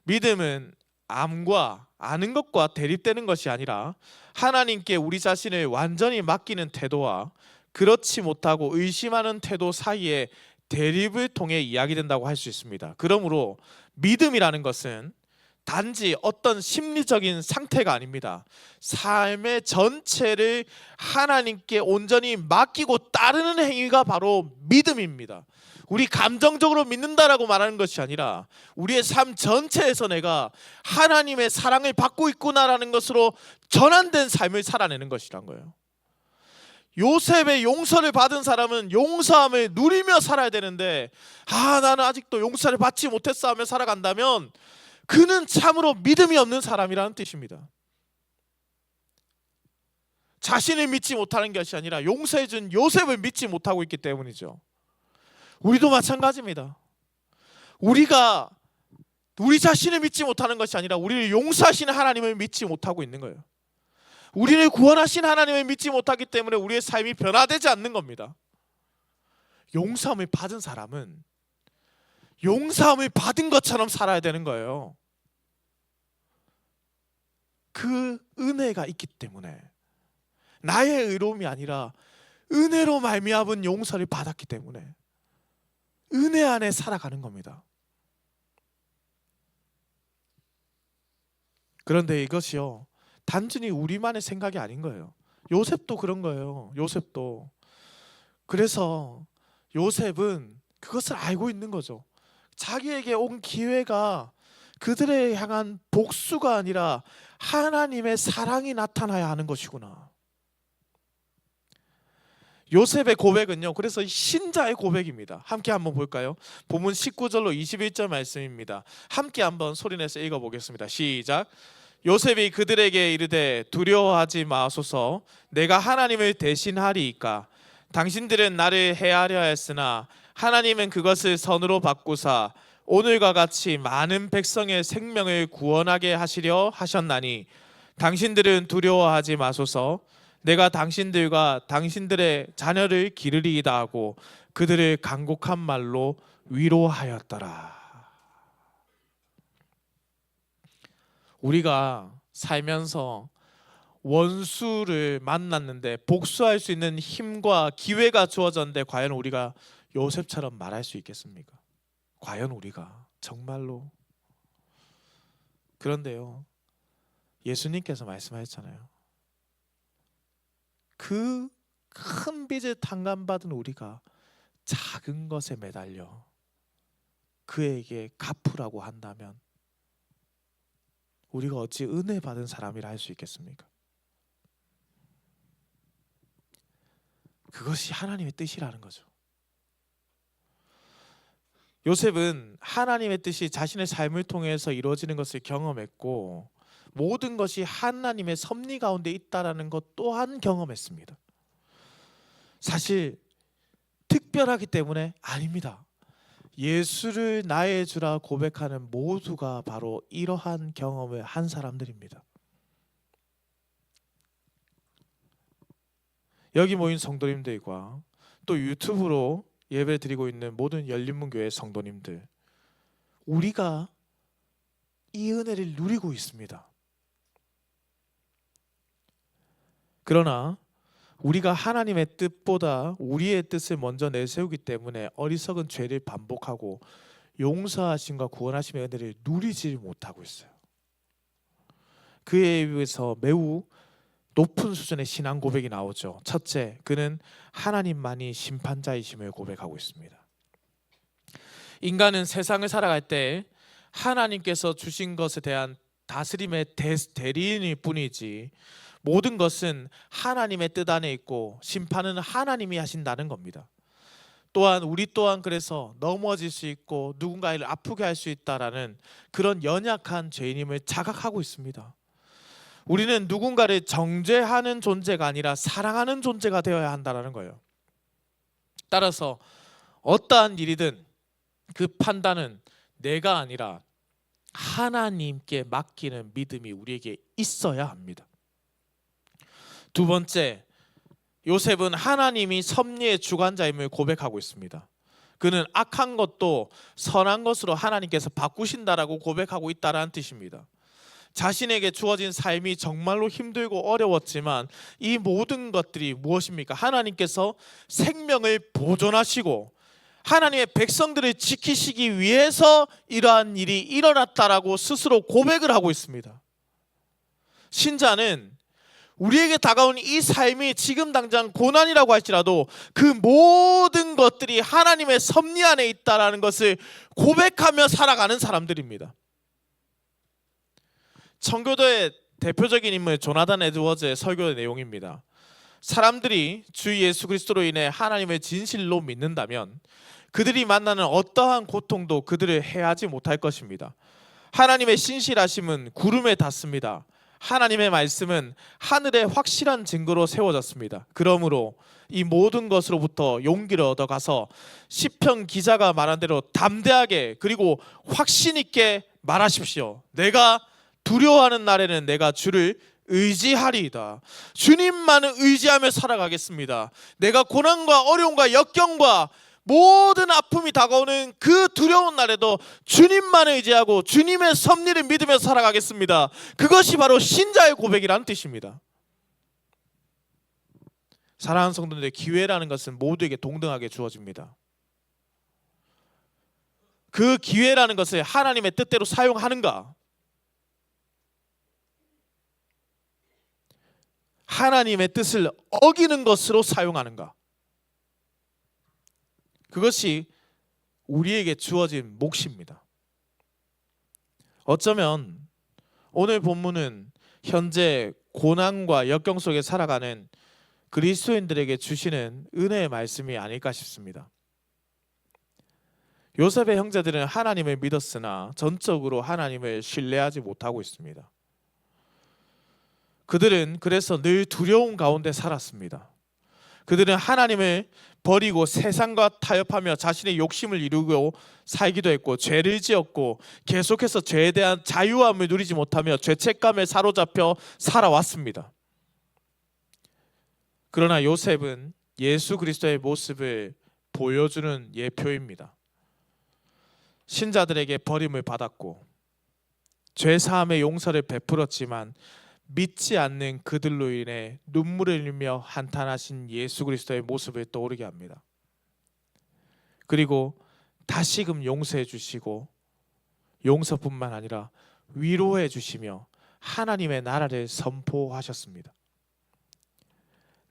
믿음은 암과 아는 것과 대립되는 것이 아니라 하나님께 우리 자신을 완전히 맡기는 태도와 그렇지 못하고 의심하는 태도 사이에 대립을 통해 이야기된다고 할 수 있습니다. 그러므로 믿음이라는 것은 단지 어떤 심리적인 상태가 아닙니다. 삶의 전체를 하나님께 온전히 맡기고 따르는 행위가 바로 믿음입니다. 우리 감정적으로 믿는다라고 말하는 것이 아니라 우리의 삶 전체에서 내가 하나님의 사랑을 받고 있구나라는 것으로 전환된 삶을 살아내는 것이란 거예요. 요셉의 용서를 받은 사람은 용서함을 누리며 살아야 되는데 나는 아직도 용서를 받지 못했어 하며 살아간다면 그는 참으로 믿음이 없는 사람이라는 뜻입니다. 자신을 믿지 못하는 것이 아니라 용서해준 요셉을 믿지 못하고 있기 때문이죠. 우리도 마찬가지입니다. 우리가 우리 자신을 믿지 못하는 것이 아니라 우리를 용서하시는 하나님을 믿지 못하고 있는 거예요. 우리를 구원하신 하나님을 믿지 못하기 때문에 우리의 삶이 변화되지 않는 겁니다. 용서함을 받은 사람은 용서함을 받은 것처럼 살아야 되는 거예요. 그 은혜가 있기 때문에, 나의 의로움이 아니라 은혜로 말미암은 용서를 받았기 때문에 은혜 안에 살아가는 겁니다. 그런데 이것이요, 단순히 우리만의 생각이 아닌 거예요. 요셉도 그런 거예요. 요셉도. 그래서 요셉은 그것을 알고 있는 거죠. 자기에게 온 기회가 그들에 향한 복수가 아니라 하나님의 사랑이 나타나야 하는 것이구나. 요셉의 고백은요, 그래서 신자의 고백입니다. 함께 한번 볼까요? 본문 19절로 21절 말씀입니다. 함께 한번 소리내서 읽어보겠습니다. 시작. 요셉이 그들에게 이르되 두려워하지 마소서, 내가 하나님을 대신하리이까. 당신들은 나를 해하려 했으나 하나님은 그것을 선으로 바꾸사 오늘과 같이 많은 백성의 생명을 구원하게 하시려 하셨나니 당신들은 두려워하지 마소서, 내가 당신들과 당신들의 자녀를 기르리이다 하고 그들을 간곡한 말로 위로하였더라. 우리가 살면서 원수를 만났는데 복수할 수 있는 힘과 기회가 주어졌는데 과연 우리가 요셉처럼 말할 수 있겠습니까? 과연 우리가 정말로? 그런데요, 예수님께서 말씀하셨잖아요. 그 큰 빚을 탕감받은 우리가 작은 것에 매달려 그에게 갚으라고 한다면 우리가 어찌 은혜 받은 사람이라 할 수 있겠습니까? 그것이 하나님의 뜻이라는 거죠. 요셉은 하나님의 뜻이 자신의 삶을 통해서 이루어지는 것을 경험했고 모든 것이 하나님의 섭리 가운데 있다라는 것 또한 경험했습니다. 사실 특별하기 때문에 아닙니다. 예수를 나의 주라 고백하는 모두가 바로 이러한 경험을 한 사람들입니다. 여기 모인 성도님들과 또 유튜브로 예배를 드리고 있는 모든 열린문교회 성도님들, 우리가 이 은혜를 누리고 있습니다. 그러나 우리가 하나님의 뜻보다 우리의 뜻을 먼저 내세우기 때문에 어리석은 죄를 반복하고 용서하심과 구원하심의 은혜를 누리지 못하고 있어요. 그에 의해서 매우 높은 수준의 신앙 고백이 나오죠. 첫째, 그는 하나님만이 심판자이심을 고백하고 있습니다. 인간은 세상을 살아갈 때 하나님께서 주신 것에 대한 다스림의 대리인일 뿐이지 모든 것은 하나님의 뜻 안에 있고 심판은 하나님이 하신다는 겁니다. 또한 우리 또한 그래서 넘어질 수 있고 누군가를 아프게 할 수 있다라는 그런 연약한 죄인임을 자각하고 있습니다. 우리는 누군가를 정죄하는 존재가 아니라 사랑하는 존재가 되어야 한다는 거예요. 따라서 어떠한 일이든 그 판단은 내가 아니라 하나님께 맡기는 믿음이 우리에게 있어야 합니다. 두 번째, 요셉은 하나님이 섭리의 주관자임을 고백하고 있습니다. 그는 악한 것도 선한 것으로 하나님께서 바꾸신다라고 고백하고 있다는 뜻입니다. 자신에게 주어진 삶이 정말로 힘들고 어려웠지만 이 모든 것들이 무엇입니까? 하나님께서 생명을 보존하시고 하나님의 백성들을 지키시기 위해서 이러한 일이 일어났다라고 스스로 고백을 하고 있습니다. 신자는 우리에게 다가온 이 삶이 지금 당장 고난이라고 할지라도 그 모든 것들이 하나님의 섭리 안에 있다라는 것을 고백하며 살아가는 사람들입니다. 청교도의 대표적인 인물 조나단 에드워즈의 설교의 내용입니다. 사람들이 주 예수 그리스도로 인해 하나님을 진실로 믿는다면 그들이 만나는 어떠한 고통도 그들을 해하지 못할 것입니다. 하나님의 신실하심은 구름에 닿습니다. 하나님의 말씀은 하늘의 확실한 증거로 세워졌습니다. 그러므로 이 모든 것으로부터 용기를 얻어가서 시편 기자가 말한 대로 담대하게 그리고 확신 있게 말하십시오. 내가 두려워하는 날에는 내가 주를 의지하리이다. 주님만을 의지하며 살아가겠습니다. 내가 고난과 어려움과 역경과 모든 아픔이 다가오는 그 두려운 날에도 주님만 의지하고 주님의 섭리를 믿으며 살아가겠습니다. 그것이 바로 신자의 고백이라는 뜻입니다. 사랑하는 성도들, 기회라는 것은 모두에게 동등하게 주어집니다. 그 기회라는 것을 하나님의 뜻대로 사용하는가? 하나님의 뜻을 어기는 것으로 사용하는가? 그것이 우리에게 주어진 몫입니다. 어쩌면 오늘 본문은 현재 고난과 역경 속에 살아가는 그리스도인들에게 주시는 은혜의 말씀이 아닐까 싶습니다. 요셉의 형제들은 하나님을 믿었으나 전적으로 하나님을 신뢰하지 못하고 있습니다. 그들은 그래서 늘 두려움 가운데 살았습니다. 그들은 하나님을 버리고 세상과 타협하며 자신의 욕심을 이루고 살기도 했고, 죄를 지었고 계속해서 죄에 대한 자유함을 누리지 못하며 죄책감에 사로잡혀 살아왔습니다. 그러나 요셉은 예수 그리스도의 모습을 보여주는 예표입니다. 신자들에게 버림을 받았고 죄 사함의 용서를 베풀었지만 믿지 않는 그들로 인해 눈물을 흘리며 한탄하신 예수 그리스도의 모습을 떠오르게 합니다. 그리고 다시금 용서해 주시고 용서뿐만 아니라 위로해 주시며 하나님의 나라를 선포하셨습니다.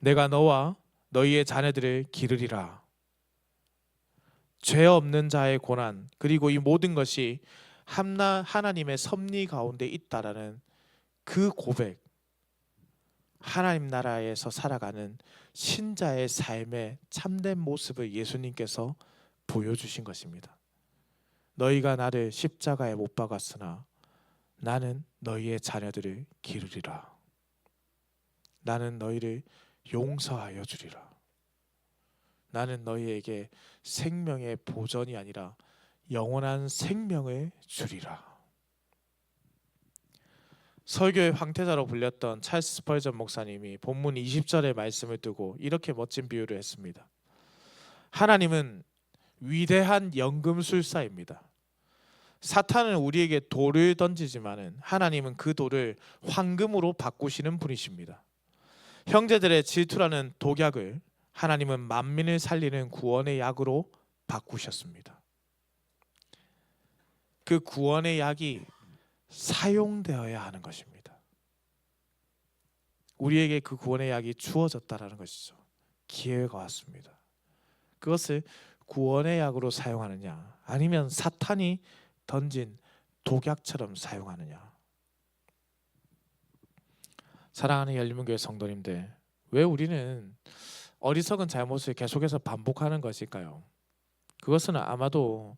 내가 너와 너희의 자녀들을 기르리라. 죄 없는 자의 고난, 그리고 이 모든 것이 하나님의 섭리 가운데 있다라는 그 고백, 하나님 나라에서 살아가는 신자의 삶의 참된 모습을 예수님께서 보여주신 것입니다. 너희가 나를 십자가에 못 박았으나 나는 너희의 자녀들을 기르리라. 나는 너희를 용서하여 주리라. 나는 너희에게 생명의 보전이 아니라 영원한 생명을 주리라. 설교의 황태자로 불렸던 찰스 스펄전 목사님이 본문 20절의 말씀을 두고 이렇게 멋진 비유를 했습니다. 하나님은 위대한 연금술사입니다. 사탄은 우리에게 돌을 던지지만은 하나님은 그 돌을 황금으로 바꾸시는 분이십니다. 형제들의 질투라는 독약을 하나님은 만민을 살리는 구원의 약으로 바꾸셨습니다. 그 구원의 약이 사용되어야 하는 것입니다. 우리에게 그 구원의 약이 주어졌다라는 것이죠. 기회가 왔습니다. 그것을 구원의 약으로 사용하느냐, 아니면 사탄이 던진 독약처럼 사용하느냐. 사랑하는 열린문교회 성도님들, 왜 우리는 어리석은 잘못을 계속해서 반복하는 것일까요? 그것은 아마도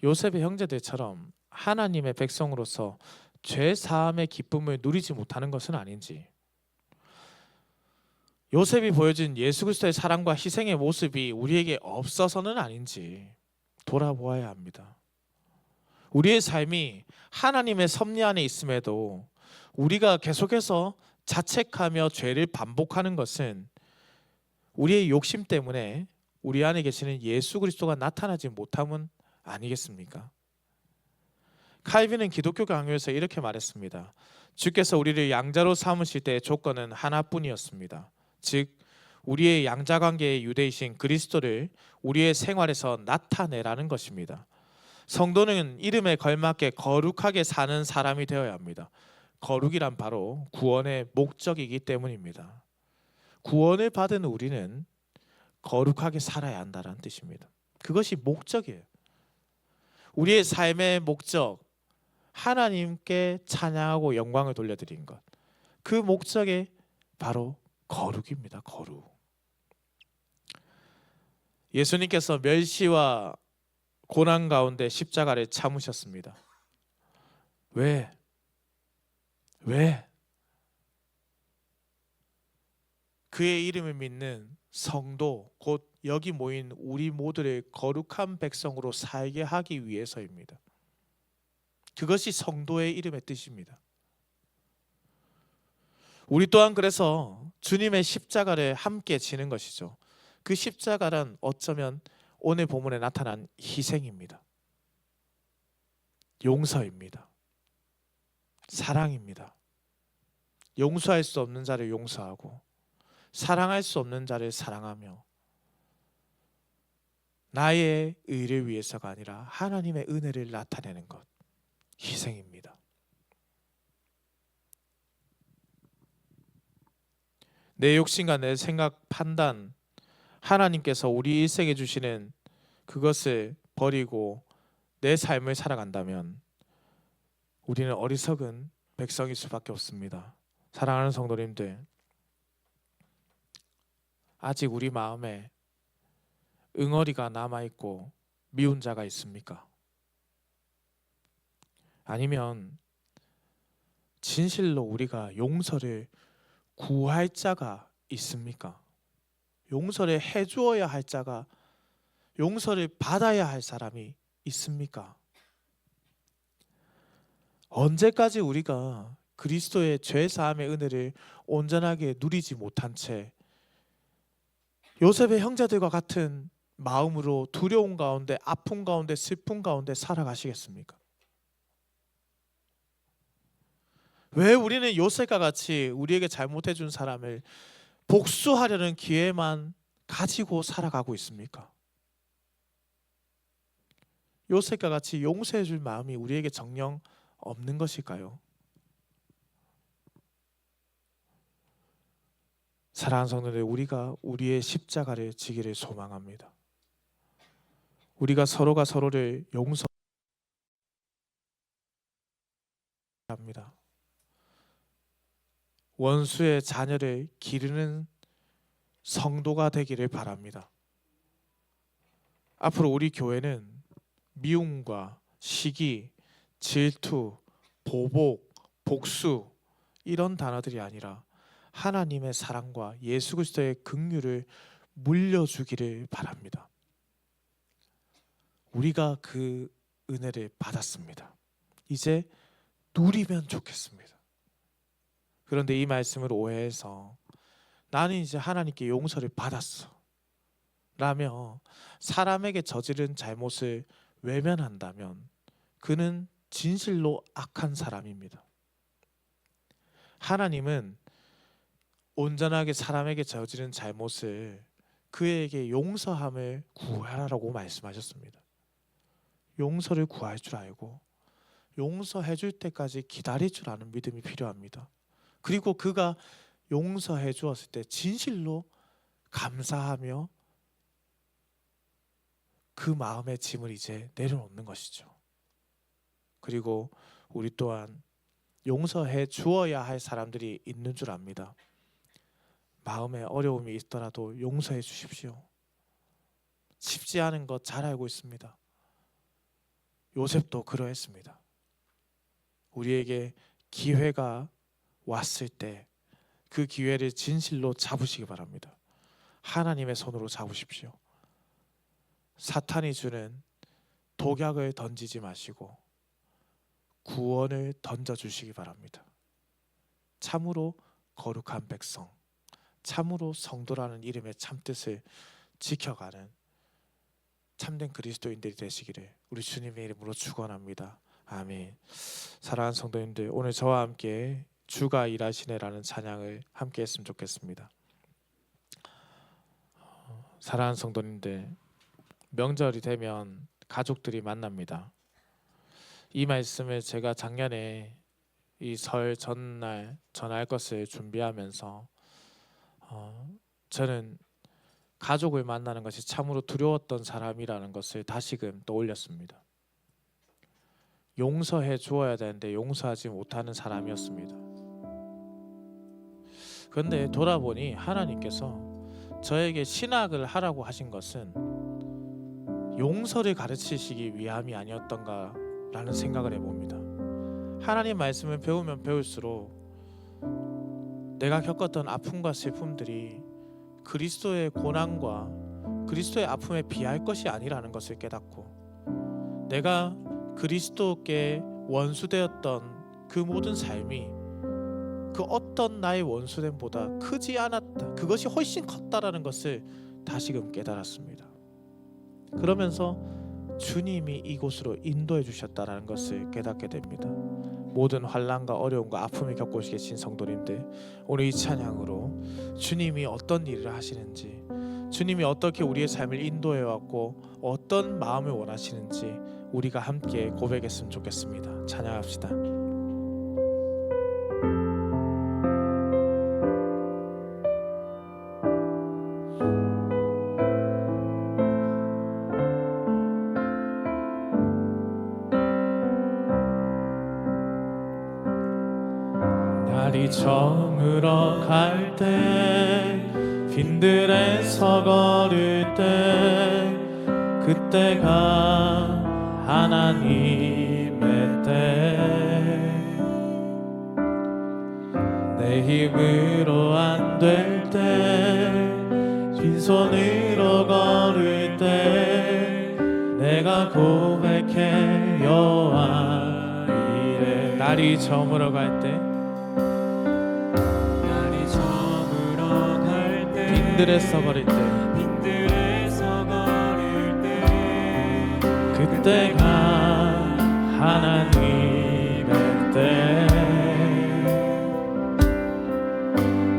요셉의 형제들처럼 하나님의 백성으로서 죄 사함의 기쁨을 누리지 못하는 것은 아닌지, 요셉이 보여준 예수 그리스도의 사랑과 희생의 모습이 우리에게 없어서는 아닌지 돌아보아야 합니다. 우리의 삶이 하나님의 섭리 안에 있음에도 우리가 계속해서 자책하며 죄를 반복하는 것은 우리의 욕심 때문에 우리 안에 계시는 예수 그리스도가 나타나지 못함은 아니겠습니까? 칼빈은 기독교 강요에서 이렇게 말했습니다. 주께서 우리를 양자로 삼으실 때의 조건은 하나뿐이었습니다. 즉 우리의 양자관계의 유대이신 그리스도를 우리의 생활에서 나타내라는 것입니다. 성도는 이름에 걸맞게 거룩하게 사는 사람이 되어야 합니다. 거룩이란 바로 구원의 목적이기 때문입니다. 구원을 받은 우리는 거룩하게 살아야 한다는 뜻입니다. 그것이 목적이에요. 우리의 삶의 목적, 하나님께 찬양하고 영광을 돌려드린 것, 그 목적이 바로 거룩입니다. 거룩. 예수님께서 멸시와 고난 가운데 십자가를 참으셨습니다. 왜? 그의 이름을 믿는 성도, 곧 여기 모인 우리 모두를 거룩한 백성으로 살게 하기 위해서입니다. 그것이 성도의 이름의 뜻입니다. 우리 또한 그래서 주님의 십자가를 함께 지는 것이죠. 그 십자가란 어쩌면 오늘 본문에 나타난 희생입니다. 용서입니다. 사랑입니다. 용서할 수 없는 자를 용서하고 사랑할 수 없는 자를 사랑하며 나의 의를 위해서가 아니라 하나님의 은혜를 나타내는 것, 희생입니다. 내 욕심과 내 생각, 판단, 하나님께서 우리 일생에 주시는 그것을 버리고 내 삶을 살아간다면 우리는 어리석은 백성일 수밖에 없습니다. 사랑하는 성도님들, 아직 우리 마음에 응어리가 남아있고 미운 자가 있습니까? 아니면 진실로 우리가 용서를 구할 자가 있습니까? 용서를 해주어야 할 자가, 용서를 받아야 할 사람이 있습니까? 언제까지 우리가 그리스도의 죄사함의 은혜를 온전하게 누리지 못한 채 요셉의 형제들과 같은 마음으로 두려움 가운데, 아픔 가운데, 슬픔 가운데 살아가시겠습니까? 왜 우리는 요셉과 같이 우리에게 잘못해 준 사람을 복수하려는 기회만 가지고 살아가고 있습니까? 요셉과 같이 용서해 줄 마음이 우리에게 정녕 없는 것일까요? 사랑하는 성도들, 우리가 우리의 십자가를 지기를 소망합니다. 우리가 서로가 서로를 용서합니다. 원수의 자녀를 기르는 성도가 되기를 바랍니다. 앞으로 우리 교회는 미움과 시기, 질투, 보복, 복수 이런 단어들이 아니라 하나님의 사랑과 예수 그리스도의 긍휼을 물려주기를 바랍니다. 우리가 그 은혜를 받았습니다. 이제 누리면 좋겠습니다. 그런데 이 말씀을 오해해서 나는 이제 하나님께 용서를 받았어 라며 사람에게 저지른 잘못을 외면한다면 그는 진실로 악한 사람입니다. 하나님은 온전하게 사람에게 저지른 잘못을 그에게 용서함을 구하라고 말씀하셨습니다. 용서를 구할 줄 알고 용서해 줄 때까지 기다릴 줄 아는 믿음이 필요합니다. 그리고 그가 용서해 주었을 때 진실로 감사하며 그 마음의 짐을 이제 내려놓는 것이죠. 그리고 우리 또한 용서해 주어야 할 사람들이 있는 줄 압니다. 마음에 어려움이 있더라도 용서해 주십시오. 쉽지 않은 것 잘 알고 있습니다. 요셉도 그러했습니다. 우리에게 기회가 왔을 때 그 기회를 진실로 잡으시기 바랍니다. 하나님의 손으로 잡으십시오. 사탄이 주는 독약을 던지지 마시고 구원을 던져주시기 바랍니다. 참으로 거룩한 백성, 참으로 성도라는 이름의 참뜻을 지켜가는 참된 그리스도인들이 되시기를 우리 주님의 이름으로 축원합니다. 아멘. 사랑하는 성도님들, 오늘 저와 함께 주가 일하시네라는 찬양을 함께 했으면 좋겠습니다. 사랑하는 성도님들, 명절이 되면 가족들이 만납니다. 이 말씀을 제가 작년에 이 설 전날 전할 것을 준비하면서 저는 가족을 만나는 것이 참으로 두려웠던 사람이라는 것을 다시금 떠올렸습니다. 용서해 주어야 되는데 용서하지 못하는 사람이었습니다. 그런데 돌아보니 하나님께서 저에게 신학을 하라고 하신 것은 용서를 가르치시기 위함이 아니었던가라는 생각을 해봅니다. 하나님 말씀을 배우면 배울수록 내가 겪었던 아픔과 슬픔들이 그리스도의 고난과 그리스도의 아픔에 비할 것이 아니라는 것을 깨닫고 내가 그리스도께 원수되었던 그 모든 삶이 그 어떤 나의 원수됨보다 크지 않았다, 그것이 훨씬 컸다라는 것을 다시금 깨달았습니다. 그러면서 주님이 이곳으로 인도해 주셨다라는 것을 깨닫게 됩니다. 모든 환난과 어려움과 아픔을 겪고 계신 성도님들, 오늘 이 찬양으로 주님이 어떤 일을 하시는지, 주님이 어떻게 우리의 삶을 인도해 왔고 어떤 마음을 원하시는지 우리가 함께 고백했으면 좋겠습니다. 찬양합시다. 날이 저물어 갈 때, 빈들에서 걸을 때, 그때가 하나님의 때. 내 힘으로 안 될 때, 빈손으로 걸을 때, 내가 고백해 여호와 이래. 날이 저물어 갈 때, 빈들에서 걸을 때, 그때가 하나님의 때.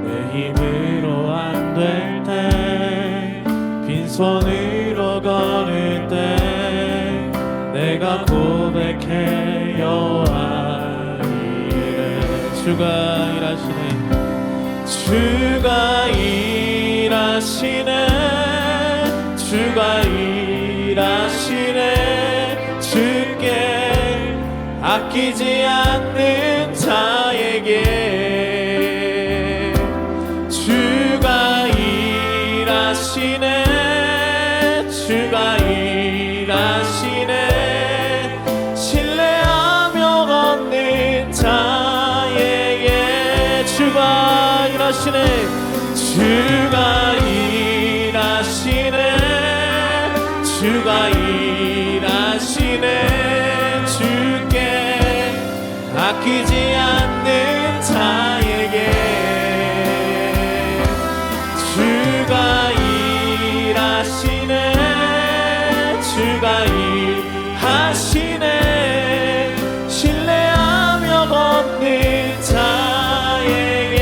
내 힘으로 안 될 때, 빈손으로 걸을 때, 내가 고백해 여호와 이래. 주가 일하시네. 주가 일하시네. 주가 일하시네. 주께 아끼지 않는 자에게 주가 일하시네. 주가 일하시네. 신뢰하며 걷는 자에게 주가 일하시네. 주가 일하시네. 주가 일하시네. 주께 아끼지 않는 자에게 주가 일하시네. 주가 일하시네. 신뢰하며 걷는 자에게.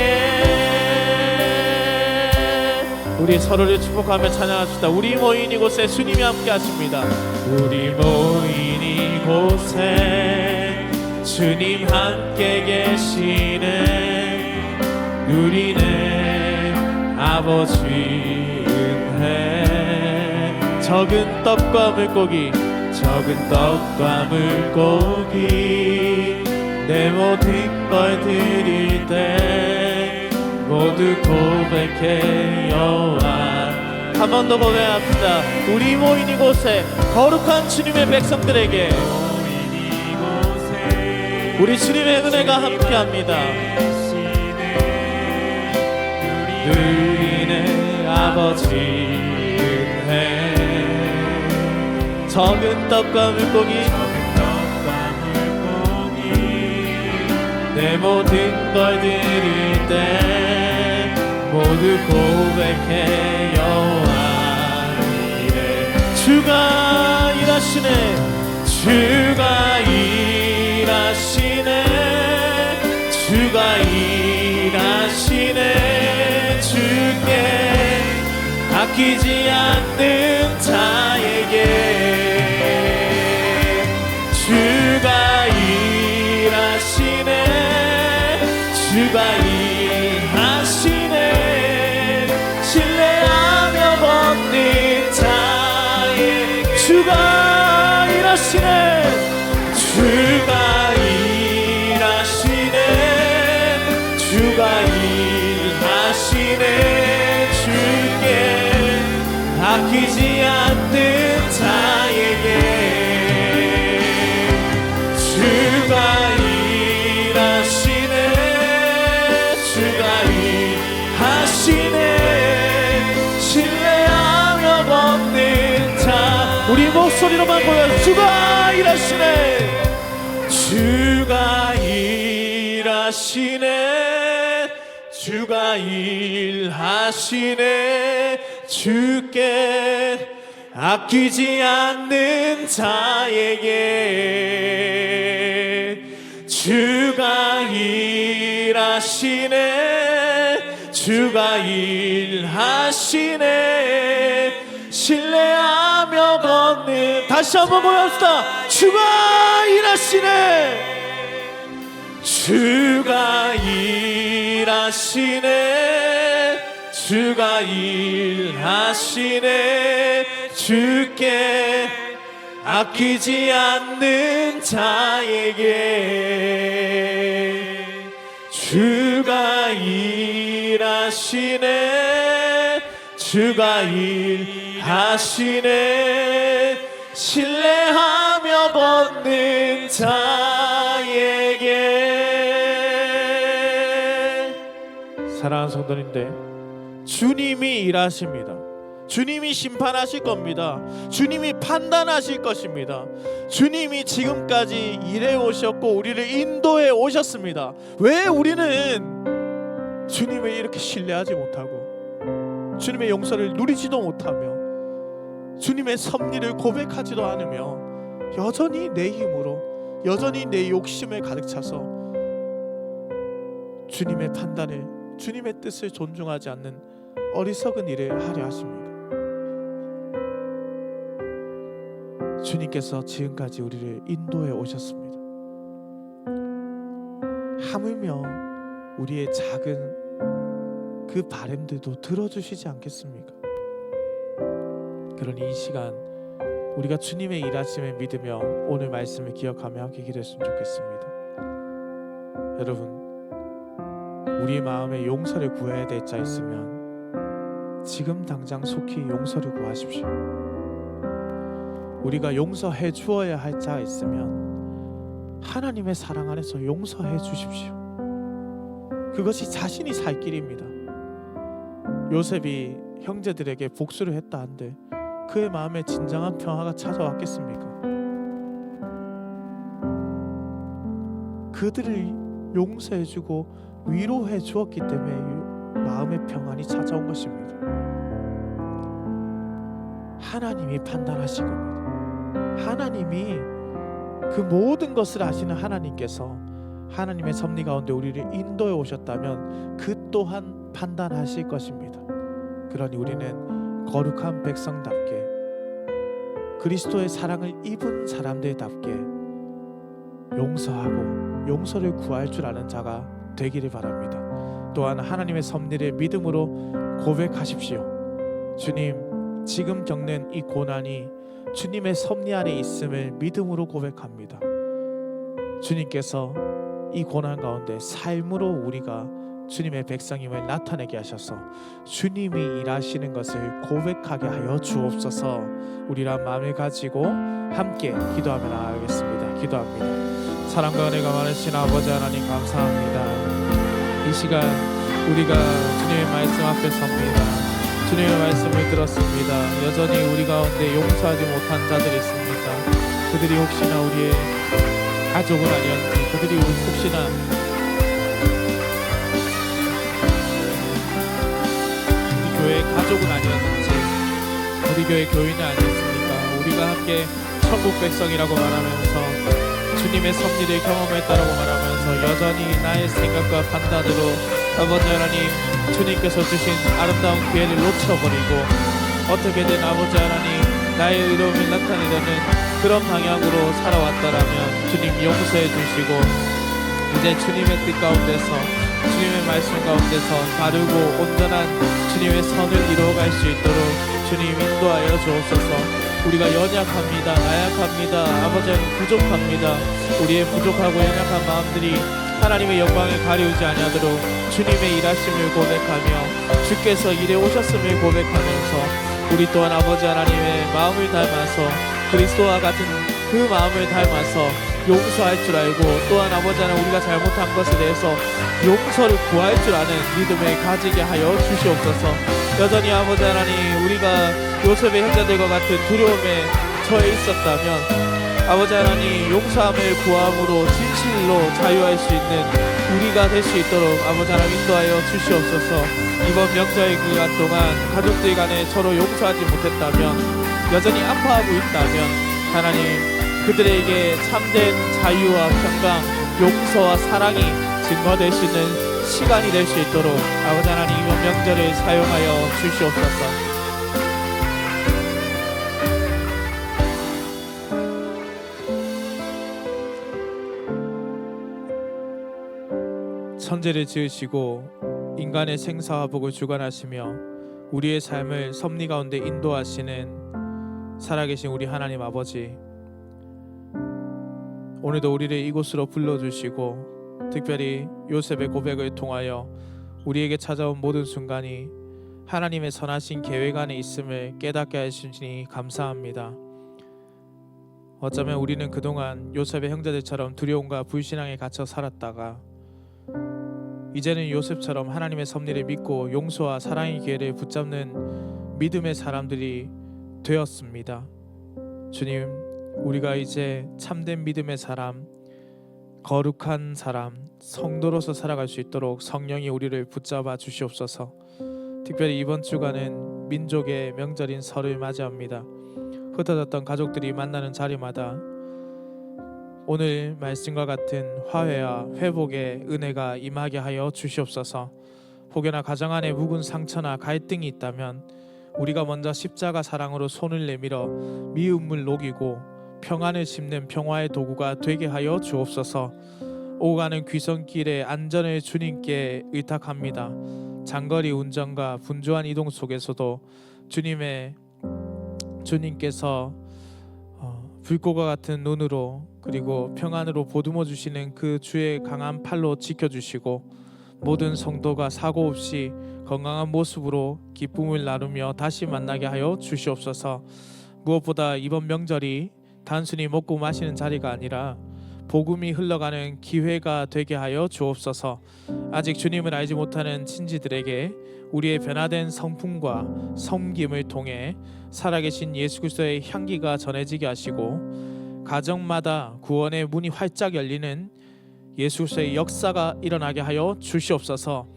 우리 서로를 축복하며 찬양합시다. 우리 모인 이곳에 주님이 함께 하십니다. 우리 모인 이곳에 주님 함께 계시네. 누리네 아버지 은혜. 적은 떡과 물고기, 적은 떡과 물고기, 내 모든 걸 드릴 때 모두 고백해 여호와. 한 번 더 고백합시다. 우리 모인 이곳에 거룩한 주님의 백성들에게 우리 주님의 은혜가 함께합니다. 누리네 아버지 은혜. 적은 떡과 물고기, 내 모든 걸 드릴 때 모두 고백해 여호와 이래. 주가 일하시네. 주가 일하시네. 주가 일하시네. 주께 아끼지 않는 자에게 주가 일하시네. 주가 일하시네. 신뢰하며 걷는 자에게 주가 일하시네. 주가 일하시네. 주가 일하시네. 주께 아끼지 않는 자에게 주가 일하시네. 주가 일하시네. 신뢰하며 걷는 자. 우리 목소리로만 보여. 주가 일하시네. 주가 일하시네. 주가 일하시네. 주께 아끼지 않는 자에게 주가 일하시네. 주가 일하시네. 신뢰하며 걷는, 다시 한번 고맙습니다. 주가 일하시네. 주가 일하시네. 주가 일하시네. 주께 아끼지 않는 자에게 주가 일하시네. 주가 일하시네. 신뢰하며 걷는 자에게. 사랑하는 성도님들, 주님이 일하십니다. 주님이 심판하실 겁니다. 주님이 판단하실 것입니다. 주님이 지금까지 일해 오셨고 우리를 인도해 오셨습니다. 왜 우리는 주님을 이렇게 신뢰하지 못하고 주님의 용서를 누리지도 못하며 주님의 섭리를 고백하지도 않으며 여전히 내 힘으로, 여전히 내 욕심에 가득 차서 주님의 판단을, 주님의 뜻을 존중하지 않는 어리석은 일을 하려 하십니까? 주님께서 지금까지 우리를 인도해 오셨습니다. 하물며 우리의 작은 그 바램들도 들어주시지 않겠습니까? 그러니 이 시간 우리가 주님의 일하심을 믿으며 오늘 말씀을 기억하며 함께 기도했으면 좋겠습니다. 여러분, 우리 마음에 용서를 구해야 될 자 있으면 지금 당장 속히 용서를 구하십시오. 우리가 용서해 주어야 할 자 있으면 하나님의 사랑 안에서 용서해 주십시오. 그것이 자신이 살 길입니다. 요셉이 형제들에게 복수를 했다 한들 그의 마음에 진정한 평화가 찾아왔겠습니까? 그들을 용서해 주고 위로해 주었기 때문에 마음의 평안이 찾아온 것입니다. 하나님이 판단하신 겁니다. 하나님이 그 모든 것을 아시는 하나님께서 하나님의 섭리 가운데 우리를 인도해 오셨다면 그 또한 판단하실 것입니다. 그러니 우리는 거룩한 백성답게 그리스도의 사랑을 입은 사람들답게 용서하고 용서를 구할 줄 아는 자가 되기를 바랍니다. 또한 하나님의 섭리를 믿음으로 고백하십시오. 주님, 지금 겪는 이 고난이 주님의 섭리 안에 있음을 믿음으로 고백합니다. 주님께서 이 고난 가운데 삶으로 우리가 주님의 백성임을 나타내게 하셔서 주님이 일하시는 것을 고백하게 하여 주옵소서. 우리란 마음을 가지고 함께 기도하며 나아가겠습니다. 기도합니다. 사랑과 은혜가 많으신 아버지 하나님, 감사합니다. 이 시간 우리가 주님의 말씀 앞에 섭니다. 주님의 말씀을 들었습니다. 여전히 우리 가운데 용서하지 못한 자들이 있습니다. 그들이 혹시나 우리의 가족은 아니었는지, 그들이 혹시나 우리 교회의 가족은 아니었는지, 우리 교회 교인은 아니었습니까? 우리가 함께 천국 백성이라고 말하면서 주님의 섭리를 경험했다라고 말하면서 여전히 나의 생각과 판단으로 아버지 하나님, 주님께서 주신 아름다운 기회를 놓쳐버리고 어떻게든 아버지 하나님 나의 의로움을 나타내려는 그런 방향으로 살아왔다라면 주님 용서해 주시고 이제 주님의 뜻 가운데서, 주님의 말씀 가운데서 바르고 온전한 주님의 선을 이루어갈 수 있도록 주님 인도하여 주옵소서. 우리가 연약합니다. 나약합니다. 아버지 하나님 부족합니다. 우리의 부족하고 연약한 마음들이 하나님의 영광을 가리우지 아니하도록 주님의 일하심을 고백하며 주께서 일해 오셨음을 고백하면서 우리 또한 아버지 하나님의 마음을 닮아서 그리스도와 같은 그 마음을 닮아서 용서할 줄 알고 또한 아버지 하나님 우리가 잘못한 것에 대해서 용서를 구할 줄 아는 믿음을 가지게 하여 주시옵소서. 여전히 아버지 하나님 우리가 요셉의 형제들과 같은 두려움에 처해 있었다면 아버지 하나님 용서함을 구함으로 진실로 자유할 수 있는 우리가 될 수 있도록 아버지 하나님 인도하여 주시옵소서. 이번 명절 기간 동안 가족들 간에 서로 용서하지 못했다면 여전히 아파하고 있다면 하나님, 그들에게 참된 자유와 평강, 용서와 사랑이 증거될 수 있는 시간이 될 수 있도록 아버지 하나님, 이번 명절을 사용하여 주시옵소서. 천지를 지으시고 인간의 생사와 복을 주관하시며 우리의 삶을 섭리 가운데 인도하시는 살아계신 우리 하나님 아버지, 오늘도 우리를 이곳으로 불러주시고 특별히 요셉의 고백을 통하여 우리에게 찾아온 모든 순간이 하나님의 선하신 계획 안에 있음을 깨닫게 하시니 감사합니다. 어쩌면 우리는 그동안 요셉의 형제들처럼 두려움과 불신앙에 갇혀 살았다가 이제는 요셉처럼 하나님의 섭리를 믿고 용서와 사랑의 기회를 붙잡는 믿음의 사람들이 되었습니다. 주님, 우리가 이제 참된 믿음의 사람, 거룩한 사람, 성도로서 살아갈 수 있도록 성령이 우리를 붙잡아 주시옵소서. 특별히 이번 주간은 민족의 명절인 설을 맞이합니다. 흩어졌던 가족들이 만나는 자리마다 오늘 말씀과 같은 화해와 회복의 은혜가 임하게 하여 주시옵소서. 혹여나 가정 안에 묵은 상처나 갈등이 있다면 우리가 먼저 십자가 사랑으로 손을 내밀어 미움을 녹이고 평안을 심는 평화의 도구가 되게 하여 주옵소서. 오고 가는 귀성길의 안전을 주님께 의탁합니다. 장거리 운전과 분주한 이동 속에서도 주님께서 불꽃과 같은 눈으로 그리고 평안으로 보듬어 주시는 그 주의 강한 팔로 지켜주시고 모든 성도가 사고 없이 건강한 모습으로 기쁨을 나누며 다시 만나게 하여 주시옵소서. 무엇보다 이번 명절이 단순히 먹고 마시는 자리가 아니라 복음이 흘러가는 기회가 되게 하여 주옵소서. 아직 주님을 알지 못하는 친지들에게 우리의 변화된 성품과 섬김을 통해 살아계신 예수 그리스도의 향기가 전해지게 하시고 가정마다 구원의 문이 활짝 열리는 예수 그리스도의 역사가 일어나게 하여 주시옵소서.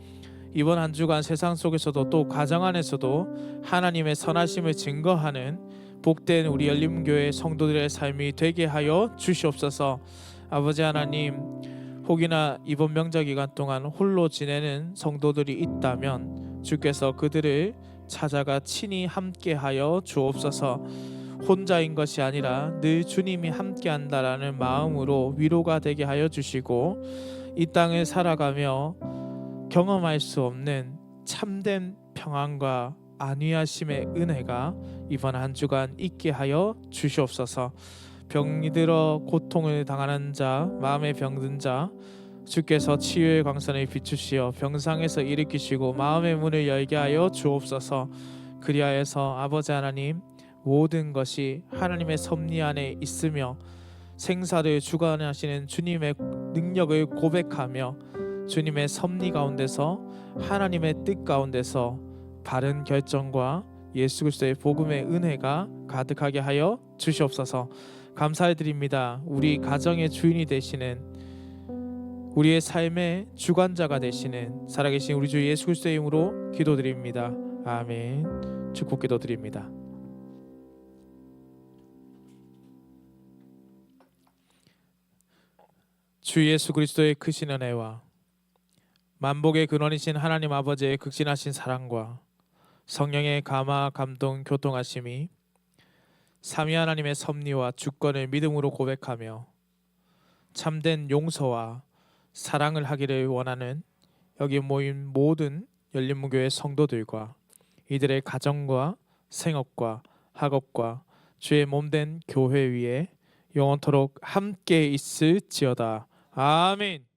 이번 한 주간 세상 속에서도 또 가정 안에서도 하나님의 선하심을 증거하는 복된 우리 열림교회 성도들의 삶이 되게 하여 주시옵소서. 아버지 하나님, 혹이나 이번 명절 기간 동안 홀로 지내는 성도들이 있다면 주께서 그들을 찾아가 친히 함께하여 주옵소서. 혼자인 것이 아니라 늘 주님이 함께한다라는 마음으로 위로가 되게 하여 주시고 이 땅을 살아가며 경험할 수 없는 참된 평안과 안위하심의 은혜가 이번 한 주간 있게 하여 주시옵소서. 병이 들어 고통을 당하는 자, 마음에 병든 자 주께서 치유의 광선을 비추시어 병상에서 일으키시고 마음의 문을 열게 하여 주옵소서. 그리하여서 아버지 하나님, 모든 것이 하나님의 섭리 안에 있으며 생사를 주관하시는 주님의 능력을 고백하며 주님의 섭리 가운데서 하나님의 뜻 가운데서 바른 결정과 예수 그리스도의 복음의 은혜가 가득하게 하여 주시옵소서. 감사드립니다. 우리 가정의 주인이 되시는, 우리의 삶의 주관자가 되시는 살아계신 우리 주 예수 그리스도의 이름으로 기도드립니다. 아멘. 축복 기도드립니다. 주 예수 그리스도의 크신 은혜와 만복의 근원이신 하나님 아버지의 극진하신 사랑과 성령의 감화 감동 교통하심이 삼위 하나님의 섭리와 주권을 믿음으로 고백하며 참된 용서와 사랑을 하기를 원하는 여기 모인 모든 열린문교회 성도들과 이들의 가정과 생업과 학업과 주의 몸된 교회 위에 영원토록 함께 있을지어다. 아멘.